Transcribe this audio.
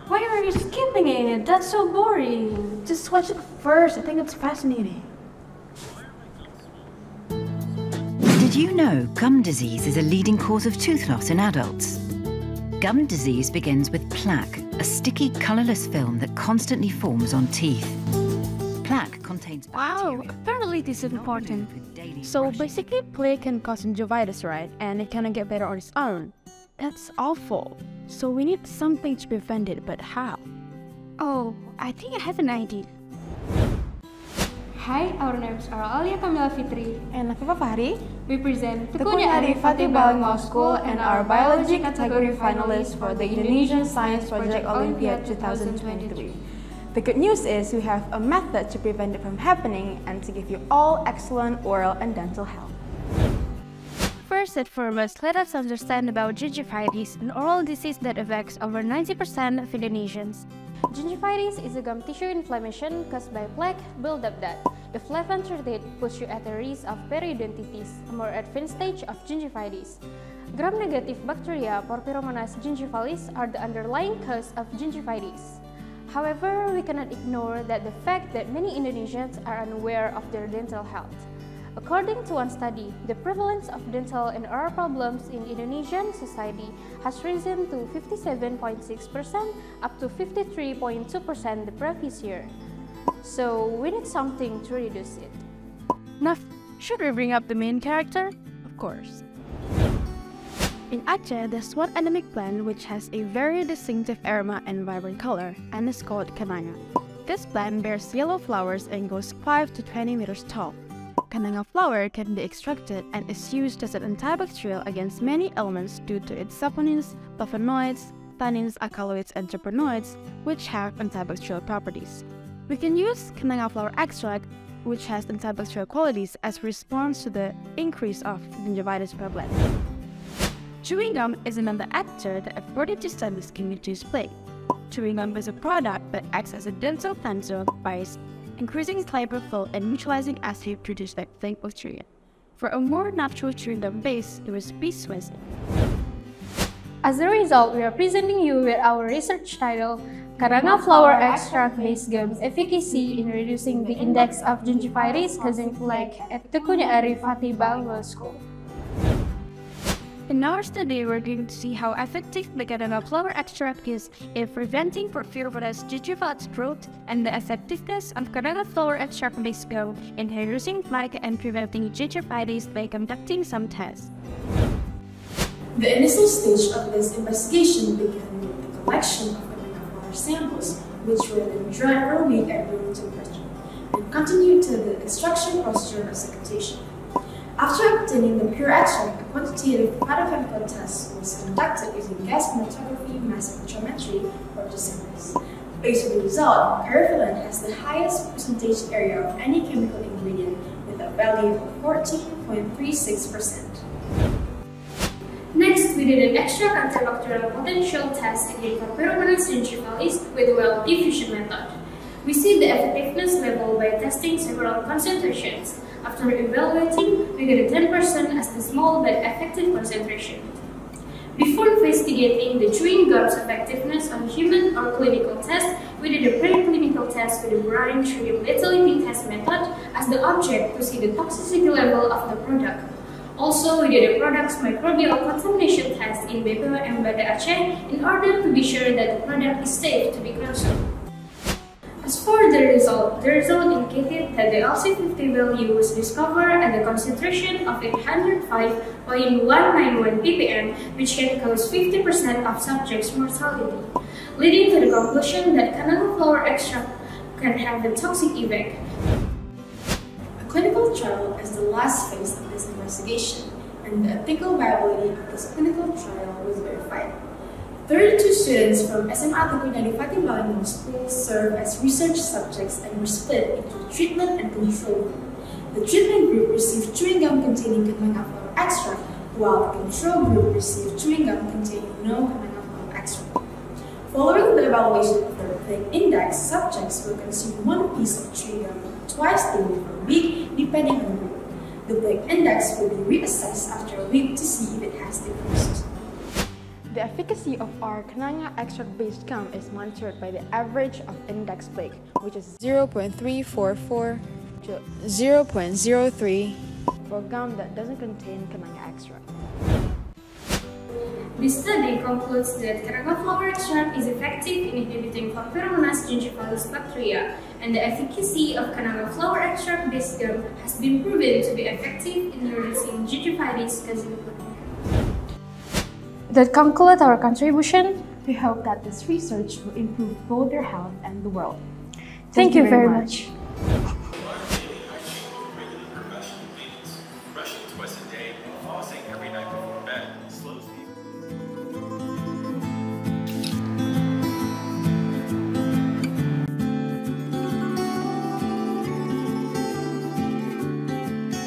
Why are you skipping it? That's so boring. Just watch it first. I think it's fascinating. Did you know gum disease is a leading cause of tooth loss in adults? Gum disease begins with plaque, a sticky, colourless film that constantly forms on teeth. Plaque contains bacteria. Wow, apparently this is important. So basically, plaque can cause gingivitis, right? And it cannot get better on its own. That's awful. So we need something to prevent it, but how? Oh, I think I have an idea. Hi, our names are Alia, Kamila, Fitri, And Navifa, Fachri. we present TEUKU TEUKU Bilingual School and our biology category finalists for the Indonesian Science Project Olympiad 2023. The good news is we have a method to prevent it from happening and to give you all excellent oral and dental health. First and foremost, let us understand about gingivitis, an oral disease that affects over 90% of Indonesians. Gingivitis is a gum tissue inflammation caused by plaque buildup that, if left untreated, puts you at the risk of periodontitis, a more advanced stage of gingivitis. Gram-negative bacteria Porphyromonas gingivalis are the underlying cause of gingivitis. However, we cannot ignore the fact that many Indonesians are unaware of their dental health. According to one study, the prevalence of dental and oral problems in Indonesian society has risen to 57.6% up to 53.2% the previous year. So we need something to reduce it. Now, should we bring up the main character? Of course. In Aceh, there's one endemic plant which has a very distinctive aroma and vibrant color, and is called Cananga. This plant bears yellow flowers and goes 5 to 20 meters tall. Cananga flower can be extracted and is used as an antibacterial against many ailments due to its saponins, flavonoids, tannins, alkaloids, and terpenoids, which have antibacterial properties. We can use Cananga flower extract, which has antibacterial qualities, as a response to the increase of gingivitis prevalence. Chewing gum is another actor that, according to studies, can reduce plaque. Chewing gum is a product that acts as a dental cleanser by increasing fiber flow and neutralizing acid produced by plaque bacteria. For a more natural chewing gum base, the recipe Swiss. As a result, we are presenting you with our research title, Cananga Flower Extract-Based Gums Efficacy in Reducing the Index of Gingivitis Causing Plaque at TEUKU ARIF Bilingual School. In our study, we're going to see how effective the Cananga flower extract is in preventing Porphyromonas gingivalis growth and the effectiveness of Cananga flower extract-based gum in reducing plaque and preventing gingivitis by conducting some tests. The initial stage of this investigation began with the collection of Cananga flower samples, which were then dried for a week at room temperature, and continued to the extraction procedure of segmentation. After obtaining the pure extract, a quantitative phytochemical test was conducted using gas chromatography mass spectrometry, or GIMS. Based on the result, carefilin has the highest percentage area of any chemical ingredient with a value of 14.36%. Next, we did an extra antibacterial potential test against Porphyromonas gingivalis with the well diffusion method. We see the effectiveness level by testing several concentrations. After evaluating, we get a 10% as the small but effective concentration. Before investigating the chewing gum's effectiveness on human or clinical tests, we did a preclinical test with the brine shrimp lethality test method as the object to see the toxicity level of the product. Also, we did a product's microbial contamination test in BPOM Banda Aceh in order to be sure that the product is safe to be consumed. As for the result indicated that the LC50 value was discovered at the concentration of 805.191 ppm, which can cause 50% of subjects' mortality, leading to the conclusion that Cananga flower extract can have a toxic effect. A clinical trial is the last phase of this investigation, and the ethical viability of this clinical trial was verified. 32 students from SMA TEUKU Bilingual School serve as research subjects and were split into treatment and control group. The treatment group received chewing gum containing Cananga flower extract, while the control group received chewing gum containing no Cananga flower extract. Following the evaluation of their plaque index, subjects will consume one piece of chewing gum twice daily for a week, depending on the group. The plaque index will be reassessed after a week to see if it has decreased. The efficacy of our Cananga extract-based gum is monitored by the average of index PLAK, which is 0.344 to 0.03 for gum that doesn't contain Cananga extract. This study concludes that Cananga flower extract is effective in inhibiting Pemphiromonas gingivalis bacteria, and the efficacy of Cananga flower extract-based gum has been proven to be effective in reducing gingivitis causing plaque. That concludes our contribution. We hope that this research will improve both your health and the world. Thank you very much.